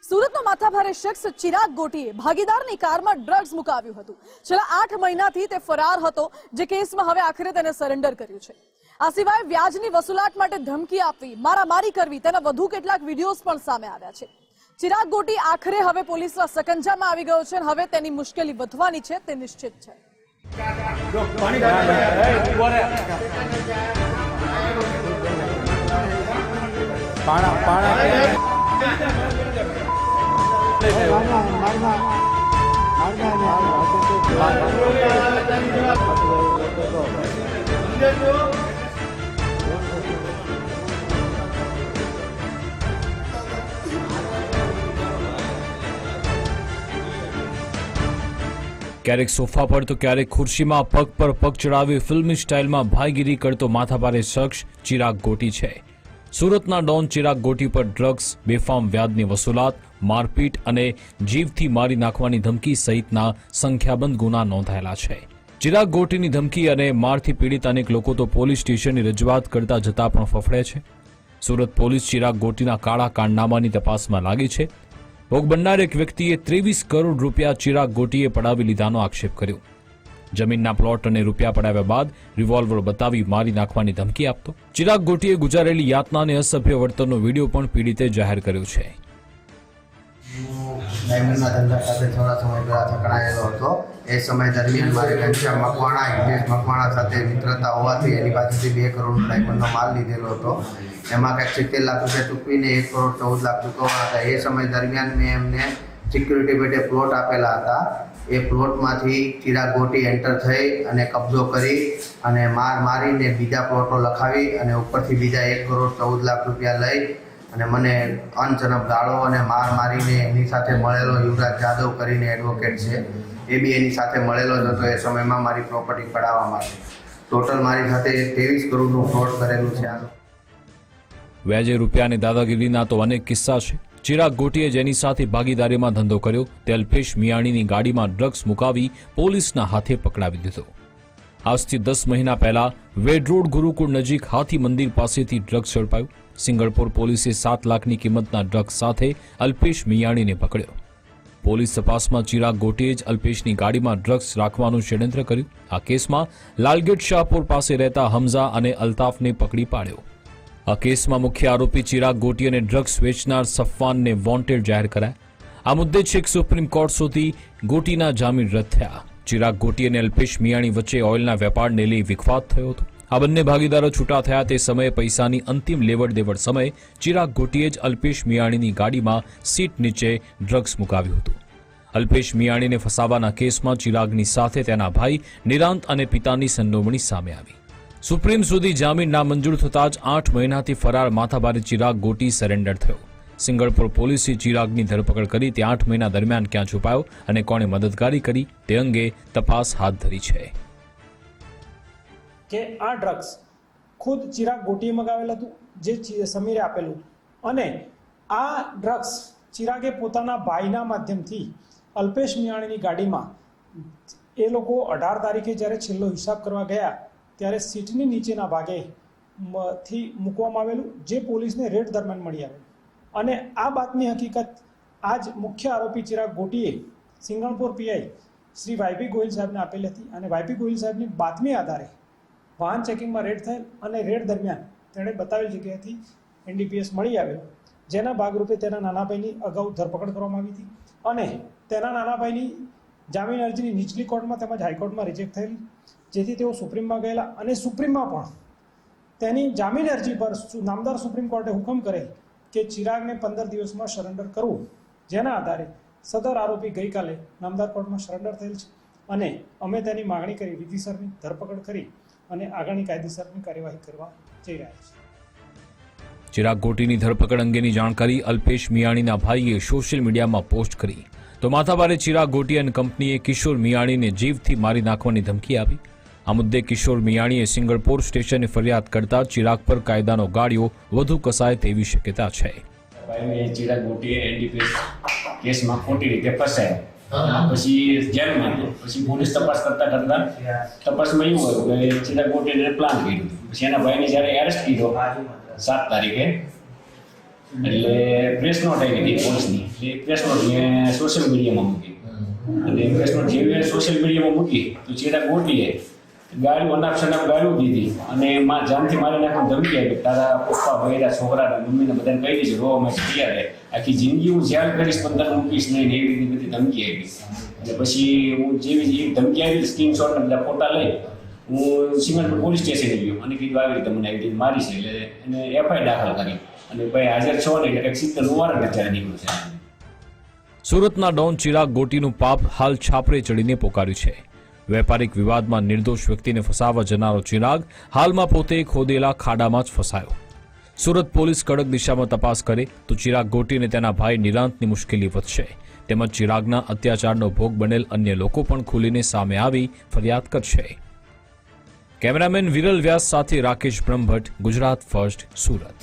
સુરતનો માથાભારે શખ્સ ચિરાગ ગોટીએ ભાગીદારની કારમાં ડ્રગ્સ મુકાવ્યું હતું। છેલ્લા 8 મહિનાથી તે ફરાર હતો, જે કેસમાં હવે આખરે તેને સરેન્ડર કર્યું છે। આ સિવાય વ્યાજની વસૂલાત માટે ધમકી આપવી, મારામારી કરવી તેના વધુ કેટલાક વિડીયોઝ પણ સામે આવ્યા છે। ચિરાગ ગોટી આખરે હવે પોલીસના સકંજામાં આવી ગયો છે અને હવે તેની મુશ્કેલી વધવાની છે તે નિશ્ચિત છે। ક્યારેક સોફા પર તો ક્યારેક ખુરશીમાં પગ પર પગ ચડાવી ફિલ્મી સ્ટાઇલમાં ભાઈગીરી કરતો માથાભારે શખ્સ ચિરાગ ગોટી છે। સુરતના ડોન ચિરાગ ગોટી પર ડ્રગ્સ, બેફામ વ્યાજની વસૂલાત, મારપીટ અને જીવથી મારી નાખવાની ધમકી સહિતના સંખ્યાબંધ ગુના નોંધાયેલા છે। ચિરાગ ગોટીની ધમકી અને મારથી પીડિત અનેક લોકો તો પોલીસ સ્ટેશનની રજૂઆત કરતા જતા પણ ફફડે છે। સુરત પોલીસ ચિરાગ ગોટીના કાળા કારનામાની તપાસમાં લાગી છે। ભોગ બનનાર એક વ્યક્તિએ 23 કરોડ રૂપિયા ચિરાગ ગોટીએ પડાવી લીધાનો આક્ષેપ કર્યો। જમીનના પ્લોટ અને રૂપિયા પડાવ્યા બાદ રિવોલ્વર બતાવી મારી નાખવાની ધમકી આપતો ચિરાગ ગોટીએ ગુજારેલી યાતના અને અસભ્ય વર્તનનો વિડીયો પણ પીડિતે જાહેર કર્યો છે। ડાયમંડના ધંધા સાથે થોડા સમય પહેલા સંકળાયેલો હતો। એ સમય દરમિયાન મારે ઘનશ્યામ મકવાણા, હિતેશ મકવાણા સાથે મિત્રતા હોવાથી એની પાસેથી 2 કરોડ ડાયમંડનો માલ લીધેલો હતો। એમાં કંઈક 70 લાખ રૂપિયા ચૂકવીને 1 કરોડ 14 લાખ ચૂકવવાના હતા। એ સમય દરમિયાન મેં એમને સિક્યુરિટી પેટે પ્લોટ આપેલા હતા। એ પ્લોટમાંથી ચિરાગ ગોટી એન્ટર થઈ અને કબજો કરી અને મારીને બીજા પ્લોટો લખાવી અને ઉપરથી બીજા 1 કરોડ 14 લાખ રૂપિયા લઈ અને મને અનચનપ ગાળો અને મારીને એની સાથે મળેલો યુવરાજ જાદવ કરીને એડવોકેટ છે, એ બી એની સાથે મળેલો જ હતો। એ સમયમાં મારી પ્રોપર્ટી પડાવવા માટે ટોટલ મારી સાથે 23 કરોડનું ફ્રોડ કરેલું છે। વ્યાજે રૂપિયાની દાદાગીરીના તો અનેક કિસ્સા છે। ચિરાગ ગોટીએ જેની સાથે ભાગીદારીમાં ધંધો કર્યો તે અલ્પેશ મિયાણીની ગાડીમાં ડ્રગ્સ મુકાવી પોલીસના હાથે પકડાવી દીધો। આજથી 10 મહિના પહેલા વેડ રોડ ગુરુકુળ નજીક હાથી મંદિર પાસેથી ડ્રગ્સ ઝડપાયું। સિંગળપુર પોલીસે 7 લાખની કિંમતના ડ્રગ્સ સાથે અલ્પેશ મિયાણીને પકડ્યો। પોલીસ તપાસમાં ચિરાગ ગોટીએ જ અલ્પેશની ગાડીમાં ડ્રગ્સ રાખવાનું ષડયંત્ર કર્યું। આ કેસમાં લાલગેટ શાહપુર પાસે રહેતા હમઝા અને અલ્તાફને પકડી પાડ્યો। આ કેસમાં મુખ્ય આરોપી ચિરાગ ગોટી અને ડ્રગ્સ વેચનાર સફવાનને વોન્ટેડ જાહેર કરાયા। આ મુદ્દે છેક સુપ્રીમ કોર્ટ સુધી ગોટીના જામીન રદ થયા। ચિરાગ ગોટી અને અલ્પેશ મિયાણી વચ્ચે ઓઇલના વેપારને લઈ વિખવાદ થયો હતો। આ બંને ભાગીદારો છૂટા થયા તે સમયે પૈસાની અંતિમ લેવડ દેવડ સમયે ચિરાગ ગોટીએ જ અલ્પેશ મિયાણીની ગાડીમાં સીટ નીચે ડ્રગ્સ મુકાવ્યું હતું। અલ્પેશ મિયાણીને ફસાવાના કેસમાં ચિરાગની સાથે તેના ભાઈ નિરાંત અને પિતાની સંડોવણી સામે આવી। સુપ્રીમ સુધી જામીન નામંજૂર થતાં જ 8 મહિનાથી ફરાર માથાભારે ચિરાગ ગોટી સરેન્ડર થયો। સિંગળપુર પોલીસે ચિરાગની ધરપકડ કરી તે 8 મહિના દરમિયાન ક્યાં છુપાયો અને કોણે મદદગારી કરી તે અંગે તપાસ હાથ ધરી છે। કે આ ડ્રગ્સ ખુદ ચિરાગ ગોટીએ મગાવેલું હતું, જે સમીરે આપેલું, અને આ ડ્રગ્સ ચિરાગે પોતાના ભાઈના માધ્યમથી અલ્પેશ મિયાણીની ગાડીમાં એ લોકો 18 તારીખે જ્યારે છેલ્લો હિસાબ કરવા ગયા ત્યારે સીટની નીચેના ભાગે થી મૂકવામાં આવેલું, જે પોલીસને રેડ દરમિયાન મળી આવેલું। અને આ બાતમી હકીકત આજ મુખ્ય આરોપી ચિરાગ ગોટીએ સિંગણપુર પીઆઈ શ્રી વાયપી ગોહિલ સાહેબને આપેલી હતી અને વાયપી ગોહિલ સાહેબની બાતમી આધારે વાહન ચેકિંગમાં રેડ થયેલ અને રેડ દરમિયાન તેણે બતાવેલ જગ્યાએથી NDPS મળી આવેલ, જેના ભાગરૂપે તેના નાના ભાઈની અગાઉ ધરપકડ કરવામાં આવી હતી અને તેના નાના ભાઈની જામીન અરજીની નીચલી કોર્ટમાં તેમજ હાઈકોર્ટમાં રિજેક્ટ થયેલી, જેથી તેઓ સુપ્રીમમાં ગયેલા અને સુપ્રીમમાં પણ તેની જામીન અરજી પર નામદાર સુપ્રીમ કોર્ટે હુકમ કરેલ કે ચિરાગને 15 દિવસમાં સરેન્ડર કરવું, જેના આધારે સદર આરોપી ગઈકાલે નામદાર કોર્ટમાં સરેન્ડર થયેલ છે અને અમે તેની માગણી કરી વિધિસરની ધરપકડ કરી અને આગળની કાયદેસરની કાર્યવાહી કરવા જઈ રહ્યા છે। ચિરાગ ગોટીની ધરપકડ અંગેની જાણકારી અલ્પેશ મિયાણીના ભાઈએ સોશિયલ મીડિયામાં પોસ્ટ કરી તો માથાભારે ચિરાગ ગોટી અને કંપનીએ કિશોર મિયાણીને જીવથી મારી નાખવાની ધમકી આપી। આ મુદ્દે કિશોર મિયાણીએ સિંગળપુર સ્ટેશને ફરિયાદ કરતા ચિરાગ પર કાયદાનો ગાળિયો વધુ કસાય તેવી શક્યતા છે। ચિરાગ ગોટીએ NDPS કેસમાં ખોટી રીતે ફસાયા, પછી જેલમાં ગયો, પછી પોલીસ તપાસ કરતા તપાસમાં એવું હતું કે ચિરાગ 5 તારીખે એટલે પ્રેસ નોટ આવી હતી પોલીસની. એ પ્રેસ નોટ મેં સોશિયલ મીડિયામાં મૂકી અને પ્રેસ નોટ જેવી સોશિયલ મીડિયામાં મૂકી તો ચિરાગ ગોટીએ ગાળું અનાપ શનાપ ગાળું દીધી અને માં જાનથી મારી નાખવાની ધમકી આપી. તારા પપ્પા ભાઈરા છોકરા મમ્મીને બધાને કહી દેજે રોવા માટે તૈયાર રહે, આખી જિંદગી હું જેલ કરીશ પણ તને મૂકીશ નહીં ને એવી રીતે બધી ધમકી આપી. અને પછી હું જેવી એ ધમકી આવી સ્ક્રીનશોટ ને બધા ફોટા લઈ હું સિમેન્ટ પોલીસ સ્ટેશને ગયો અને કીધું આવી રીતે મને આવી રીતે મારી છે. એટલે એને એફઆઈઆર દાખલ કરી અને ભાઈ હાજર છો ને એટલે 70 વોરંટ અત્યારે નીકળ્યું છે. સુરતના ડોન ચિરાગ ગોટીનું પાપ હાલ છાપરે ચડીને પોકાર્યું છે. વેપારિક વિવાદમાં નિર્દોષ વ્યક્તિને ફસાવવા જનારો ચિરાગ હાલમાં પોતે ખોદેલા ખાડામાં જ ફસાયો. સુરત પોલીસ કડક દિશામાં તપાસ કરે તો ચિરાગ ગોટી અને તેના ભાઈ નિરાંતની મુશ્કેલી વધશે. તેમજ ચિરાગના અત્યાચારનો ભોગ બનેલ અન્ય લોકો પણ ખુલીને સામે આવી ફરિયાદ કરશે. કેમેરામેન વિરલ વ્યાસ સાથે રાકેશ બ્રહ્મભટ્ટ, ગુજરાત ફર્સ્ટ, સુરત.